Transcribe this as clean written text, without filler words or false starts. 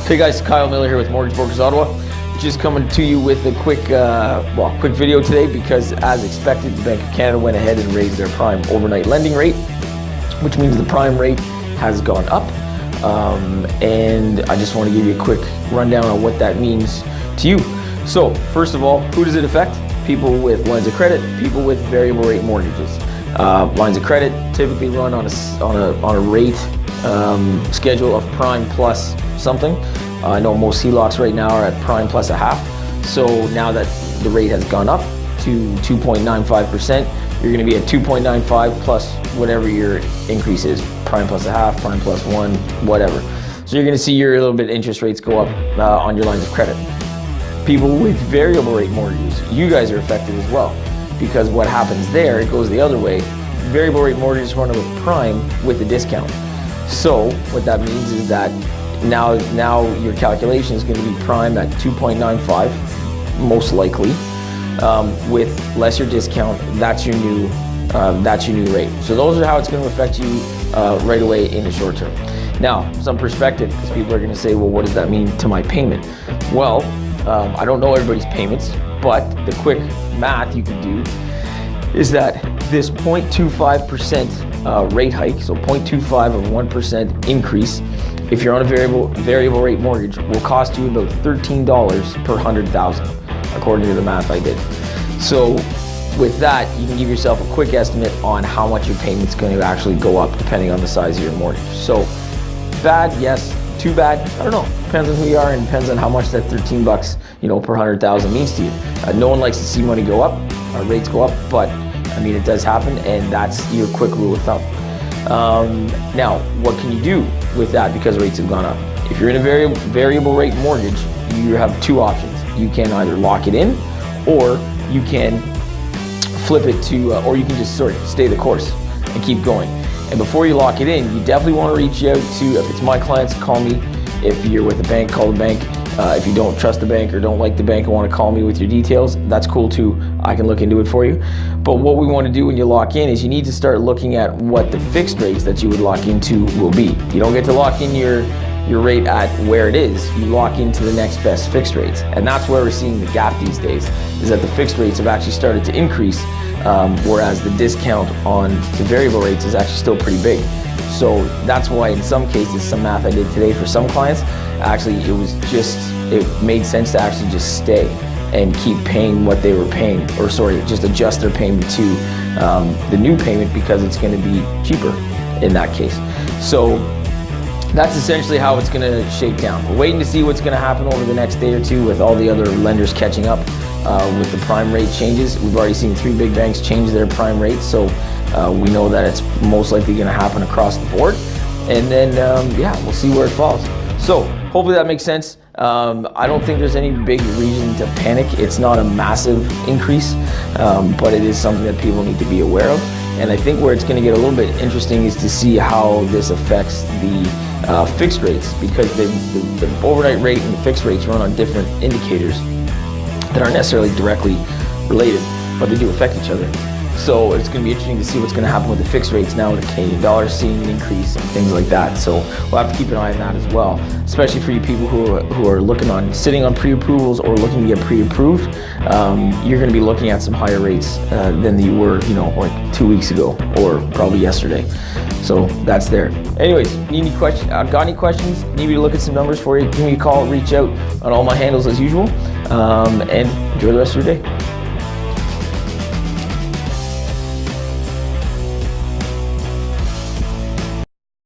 Hey guys, Kyle Miller here with Mortgage Brokers Ottawa. Just coming to you with a quick video today because, as expected, the Bank of Canada went ahead and raised their prime overnight lending rate, which means the prime rate has gone up. And I just want to give you a quick rundown on what that means to you. So, first of all, who does it affect? People with lines of credit, people with variable rate mortgages. Lines of credit typically run on a rate schedule of prime plus something. I know most HELOCs right now are at prime plus a half. So now that the rate has gone up to 2.95%, you're going to be at 2.95 plus whatever your increase is, prime plus a half, prime plus one, whatever. So you're going to see your little bit interest rates go up on your lines of credit. People with variable rate mortgages, you guys are affected as well, because what happens there, it goes the other way. Variable rate mortgages run with prime with a discount. So what that means is that now your calculation is going to be prime at 2.95, most likely, with lesser discount. That's your new rate. So those are how it's going to affect you right away in the short term. Now, some perspective, because people are going to say, well, what does that mean to my payment? Well, I don't know everybody's payments, but the quick math you can do is that this 0.25% rate hike, so 0.25 of 1% increase, if you're on a variable rate mortgage, will cost you about $13 per 100,000, according to the math I did. So with that, you can give yourself a quick estimate on how much your payment's going to actually go up depending on the size of your mortgage. So bad, yes. Too bad, I don't know. Depends on who you are and depends on how much that $13, per 100,000 means to you. No one likes to see money go up, rates go up, but I mean, it does happen, and that's your quick rule of thumb. Now, what can you do with that because rates have gone up? If you're in a variable rate mortgage, you have two options. You can either lock it in, or you can flip it to, or you can just stay the course and keep going. And before you lock it in, you definitely want to reach out to, if it's my clients, call me. If you're with a bank, call the bank. If you don't trust the bank or don't like the bank and want to call me with your details, that's cool too. I can look into it for you. But what we want to do when you lock in is you need to start looking at what the fixed rates that you would lock into will be. You don't get to lock in your rate at where it is. You lock into the next best fixed rates. And that's where we're seeing the gap these days, is that the fixed rates have actually started to increase, whereas the discount on the variable rates is actually still pretty big. So that's why in some cases, some math I did today for some clients, actually it made sense to actually just stay and keep paying what they were paying, or just adjust their payment to the new payment because it's going to be cheaper in that case. So that's essentially how it's going to shake down. We're waiting to see what's going to happen over the next day or two with all the other lenders catching up with the prime rate changes. We've already seen 3 big banks change their prime rates, so we know that it's most likely going to happen across the board. And then, we'll see where it falls. So hopefully that makes sense. I don't think there's any big reason to panic. It's not a massive increase, but it is something that people need to be aware of. And I think where it's going to get a little bit interesting is to see how this affects the fixed rates, because the overnight rate and the fixed rates run on different indicators that aren't necessarily directly related, but they do affect each other. So it's going to be interesting to see what's going to happen with the fixed rates now with the Canadian dollar seeing an increase and things like that. So we'll have to keep an eye on that as well, especially for you people who are sitting on pre-approvals or looking to get pre-approved. You're going to be looking at some higher rates than you were, like 2 weeks ago or probably yesterday. So that's there. Anyways, got any questions? Need me to look at some numbers for you? Give me a call, reach out on all my handles as usual, and enjoy the rest of your day.